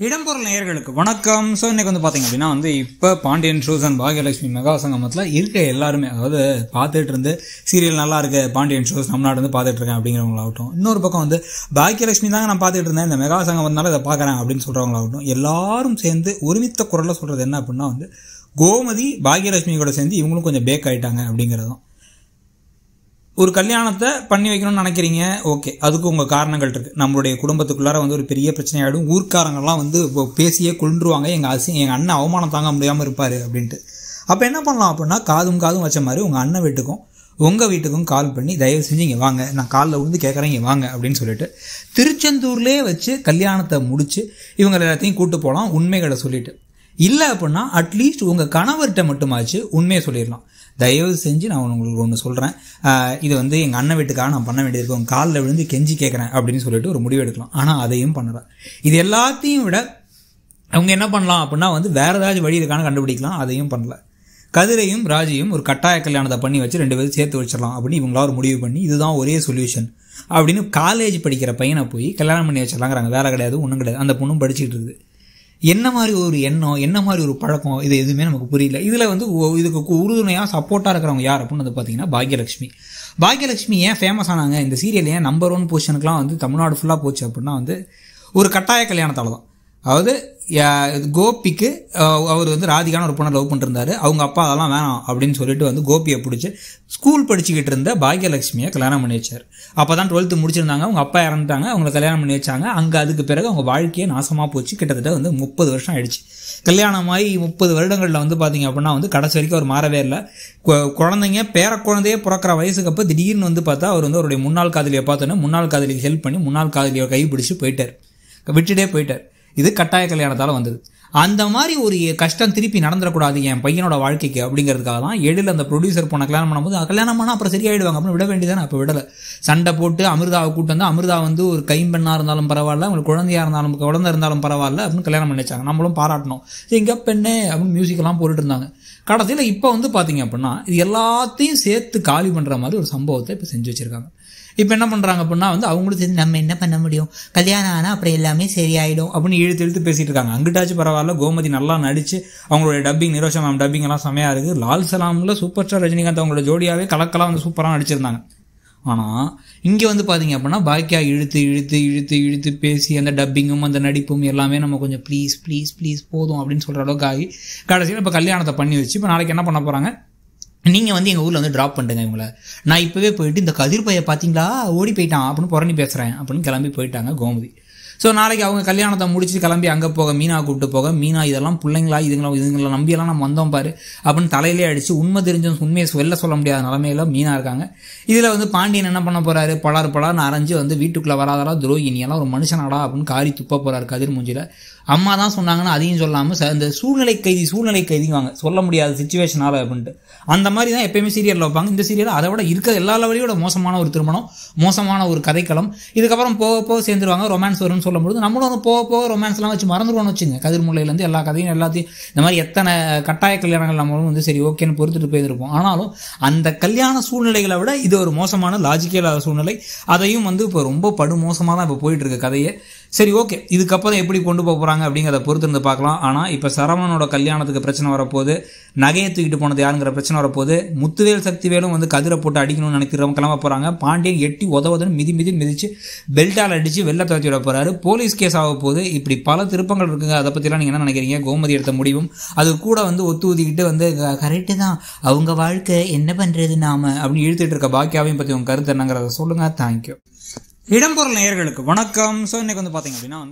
இடம்பொருள் நேயர்களுக்கு வணக்கம். ஸோ இன்னைக்கு பார்த்தீங்க அப்படின்னா இப்போ பாண்டியன் ஷோஸ் அண்ட் பாகியலட்சுமி மெகா சங்கமத்தில் இருக்க எல்லாருமே, அதாவது பார்த்துட்டு இருந்து சீரியல் நல்லா இருக்கு பாண்டியன் ஷோஸ் நம்ம நாடு பார்த்துட்டு இருக்கேன் அப்படிங்கிறவங்களாகட்டும், இன்னொரு பக்கம் பாகியலட்சுமி தாங்க நான் பார்த்துட்டு இருந்தேன், இந்த மெகா சங்கமத்தினால இதை பார்க்குறேன் அப்படின்னு சொல்கிறவங்களாகட்டும், எல்லாரும் சேர்ந்து ஒருமித்த குரலில் சொல்கிறது என்ன அப்படின்னா கோமதி பாகியலட்சுமி கூட சேர்ந்து இவங்களும் கொஞ்சம் பேக் ஆகிட்டாங்க அப்படிங்கிறது தான். ஒரு கல்யாணத்தை பண்ணி வைக்கணும்னு நினைக்கிறீங்க, ஓகே, அதுக்கு உங்கள் காரணங்கள் இருக்குது. நம்மளுடைய குடும்பத்துக்குள்ளார ஒரு பெரிய பிரச்சனை ஆகிடும், ஊர்க்காரங்கள்லாம் பேசியே கொண்டுருவாங்க, எங்கள் அண்ணன் அவமானம் தாங்க முடியாமல் இருப்பார் அப்படின்ட்டு. அப்போ என்ன பண்ணலாம் அப்படின்னா, காதும் வச்ச மாதிரி உங்கள் அண்ணன் வீட்டுக்கும் உங்கள் வீட்டுக்கும் கால் பண்ணி தயவு செஞ்சு இங்கே வாங்க, நான் காலில் விழுந்து கேட்குறேன் இங்கே வாங்க அப்படின்னு சொல்லிட்டு திருச்செந்தூர்லேயே வச்சு கல்யாணத்தை முடித்து இவங்க எல்லாத்தையும் கூப்பிட்டு போகலாம் உண்மைகளை சொல்லிட்டு. இல்லை அப்படின்னா அட்லீஸ்ட் உங்கள் கணவர்கிட்ட மட்டுமாச்சு உண்மையை சொல்லிடலாம். தயவு செஞ்சு நான் உங்களுக்கு ஒன்று சொல்கிறேன், இது எங்கள் அண்ணன் வீட்டுக்காக நான் பண்ண வேண்டியிருக்கு, உங்கள் காலில் விழுந்து கெஞ்சி கேட்குறேன் அப்படின்னு சொல்லிட்டு ஒரு முடிவு எடுக்கலாம். ஆனால் அதையும் பண்ணலாம். இது எல்லாத்தையும் விட அவங்க என்ன பண்ணலாம் அப்படின்னா வேற ஏதாச்சும் வழி இருக்கான்னு கண்டுபிடிக்கலாம். அதையும் பண்ணல. கதிரையும் ராஜியும் ஒரு கட்டாய கல்யாணத்தை பண்ணி வச்சு 2 பேரும் சேர்த்து வச்சிடலாம் அப்படின்னு இவங்களா ஒரு முடிவு பண்ணி இதுதான் ஒரே சொல்யூஷன் அப்படின்னு காலேஜ் படிக்கிற பையனை போய் கல்யாணம் பண்ணி வச்சிடலாங்கிறாங்க. வேலை கிடையாது, ஒன்றும் கிடையாது, அந்த பொண்ணும் படிச்சுட்டு இருக்குது. என்ன மாதிரி ஒரு எண்ணம், என்ன மாதிரி ஒரு பழக்கம், இது எதுவுமே நமக்கு புரியல. இதில் இதுக்கு உறுதுணையாக சப்போர்ட்டாக இருக்கிறவங்க யார் அப்படின்னு பார்த்தீங்கன்னா பாகியலட்சுமி. பாகியலட்சுமி ஏன் ஃபேமஸ் ஆனாங்க, இந்த சீரியல் ஏன் நம்பர் 1 பொசிஷனுக்குலாம் தமிழ்நாடு ஃபுல்லாக போச்சு அப்படின்னா ஒரு கட்டாய கல்யாணத்தால் தான். அதாவது கோபிக்கு அவர் ராதிகான ஒரு பொண்ணை லவ் பண்ணிருந்தாரு, அவங்க அப்பா அதெல்லாம் வேணாம் அப்படின்னு சொல்லிட்டு கோபியை பிடிச்சி ஸ்கூல் படிச்சுக்கிட்டு இருந்த பாகியலட்சுமியை கல்யாணம் பண்ணி வச்சார். அப்போ தான் 12th முடிச்சிருந்தாங்க, அவங்க அப்பா இறந்துட்டாங்க, அவங்களை கல்யாணம் பண்ணி வச்சாங்க. அங்கே அதுக்கு பிறகு அவங்க வாழ்க்கையே நாசமாக போச்சு. கிட்டத்தட்ட 30 வருஷம் ஆயிடுச்சு. கல்யாணமாகி 30 வருடங்களில் பார்த்தீங்க அப்படின்னா கடைசி வரைக்கும் அவர் மாறவே இல்லை. குழந்தைங்க பேர குழந்தையே பிறக்கிற வயசுக்கு அப்போ திடீர்னு பார்த்தா அவர் அவருடைய முன்னாள் காதலியை பார்த்தோன்னே முன்னாள் காதலிக்கு ஹெல்ப் பண்ணி முன்னாள் காதலியை கைப்பிடிச்சு போயிட்டார், விட்டுட்டே போயிட்டார். இது கட்டாய கல்யாணத்தால் வந்தது. அந்த மாதிரி ஒரு கஷ்டம் திருப்பி நடந்துடக்கூடாது என் பையனோட வாழ்க்கைக்கு அப்படிங்கிறதுக்காக தான் எழில் அந்த ப்ரொடியூசர் பொண்ணை கல்யாணம் பண்ணும்போது கல்யாணம் பண்ணால் அப்புறம் சரியாயிடுவாங்க அப்படின்னு விட வேண்டியதானே. அப்போ விடலை, சண்டை போட்டு அமிர்தாவை கூட்டு வந்து அமிர்தா ஒரு கைம்பெண்ணாக இருந்தாலும் பரவாயில்ல, உங்களுக்கு குழந்தையாக இருந்தாலும் குழந்தை இருந்தாலும் பரவாயில்ல அப்படின்னு கல்யாணம் பண்ணி வச்சாங்க. நம்மளும் பாராட்டணும், எங்கே பெண்ணே அப்படின்னு மியூசிக்கெல்லாம் போட்டுட்டு இருந்தாங்க. கடைசியில் இப்போ பார்த்தீங்க அப்படின்னா இது எல்லாத்தையும் சேர்த்து காலி பண்ணுற மாதிரி ஒரு சம்பவத்தை இப்போ செஞ்சு வச்சுருக்காங்க. இப்போ என்ன பண்ணுறாங்க அப்படின்னா அவங்களும் தெரிஞ்சு நம்ம என்ன பண்ண முடியும், கல்யாணம் ஆனால் அப்புறம் எல்லாமே சரியாயிடும் அப்படின்னு இழுத்து பேசிட்டு இருக்காங்க. அங்கிட்டாச்சும் பரவாயில்ல, கோமதி நல்லா நடிச்சு அவங்களுடைய டப்பிங், நிரோஷா மேம் டப்பிங் எல்லாம் செமையாக இருக்குது. லால் சலாமில் சூப்பர் ஸ்டார் ரஜினிகாந்த் அவங்களோட ஜோடியாகவே கலக்கலாம் சூப்பராக நடிச்சிருந்தாங்க. ஆனால் இங்கே பார்த்தீங்க அப்படின்னா பாக்கியா இழுத்து பேசி அந்த டப்பிங்கும் அந்த நடிப்பும் எல்லாமே நம்ம கொஞ்சம் ப்ளீஸ் போதும் அப்படின்னு சொல்கிற அளவுக்கு ஆகி கடைசியில் இப்போ கல்யாணத்தை பண்ணி வச்சு இப்போ நாளைக்கு என்ன பண்ண போகிறாங்க, நீங்கள் எங்கள் ஊரில் ட்ராப் பண்ணுங்க இவங்களை, நான் இப்போவே போயிட்டு இந்த கதிர் பையை பார்த்தீங்களா ஓடி போயிட்டான் அப்படின்னு புறணி பேசுகிறேன் அப்படின்னு கிளம்பி போயிட்டாங்க கோமதி. ஸோ நாளைக்கு அவங்க கல்யாணத்தை முடிச்சு கிளம்பி அங்கே போக மீனா கூப்பிட்டு போக, மீனா இதெல்லாம் பிள்ளைங்களா இதுங்களை நம்பியெல்லாம் நம்ம வந்தோம் பாரு அப்படின்னு தலையிலே அடித்து உண்மை தெரிஞ்ச உண்மையை வெளில சொல்ல முடியாத நிலமையில மீனா இருக்காங்க. இதில் பாண்டியன் என்ன பண்ண போகிறாரு, பலார்னு அரைஞ்சு வீட்டுக்குள்ளே வராதரா துரோகி, நீ எல்லாம் ஒரு மனுஷனாடா அப்படின்னு காரி துப்ப போகிறாரு கதிர் மூஞ்சில். அம்மா தான் சொன்னாங்கன்னு அதையும் சொல்லாமல் இந்த சூழ்நிலை கைதிவாங்க, சொல்ல முடியாத சிச்சுவேஷனால அப்படின்ட்டு. அந்த மாதிரி தான் எப்பயுமே சீரியலில் வைப்பாங்க. இந்த சீரியல் அதை விட இருக்க எல்லா லெவலையோட மோசமான ஒரு திருமணம், மோசமான ஒரு கதைக்களம். இதுக்கப்புறம் போக சேர்ந்துருவாங்க, ரொமான்ஸ் வரும்னு சொல்லும்போது நம்மளும் போக ரொமான்ஸ்லாம் வச்சு மறந்துடுவோம்னு வச்சுங்க. கதிர் முல்லையிலேருந்து எல்லா கதையும் எல்லாத்தையும் இந்த மாதிரி எத்தனை கட்டாய கல்யாணங்கள் நம்மளும் சரி ஓகேன்னு பொறுத்துட்டு போயிருப்போம். ஆனாலும் அந்த கல்யாண சூழ்நிலைகளை விட இது ஒரு மோசமான லாஜிக்கே இல்லாத சூழ்நிலை. அதையும் இப்போ ரொம்ப படுமோசமாக தான் இப்போ போயிட்டு இருக்கு கதையை. சரி ஓகே, இதுக்கப்புறம் எப்படி கொண்டு போக போகிறாங்க அப்படிங்கிறத பொறுத்து இருந்து பார்க்கலாம். ஆனால் இப்போ சரவணனோட கல்யாணத்துக்கு பிரச்சனை வரப்போகுது, நகையை தூக்கிட்டு போனது யாருங்கிற பிரச்சனை வரப்போகுது, முத்துவேல் சக்திவேலும் கதிரை போட்டு அடிக்கணும்னு நினைக்கிறவங்க கிளம்ப போகிறாங்க. பாண்டியன் எட்டி உதவுதுன்னு மிதிச்சு பெல்ட்டால் அடித்து வெளில துரத்தி விட போகிறாரு. போலீஸ் கேஸ் ஆக போகுது. இப்படி பல திருப்பங்கள் இருக்குங்க. அதை பற்றிலாம் நீங்கள் என்ன நினைக்கிறீங்க? கோமதி எடுத்த முடிவும் அது கூட ஒத்து ஊதிக்கிட்டு கரெக்டு தான், அவங்க வாழ்க்கை என்ன பண்ணுறது நாம அப்படின்னு இழுத்துட்டு இருக்க பாக்கியாவையும் பற்றி உங்கள் கருத்து என்னங்கிறத சொல்லுங்கள். தேங்க்யூ. இடம்பொருள் நேயர்களுக்கு வணக்கம். ஸோ இன்னைக்கு பார்த்தீங்க அப்படின்னா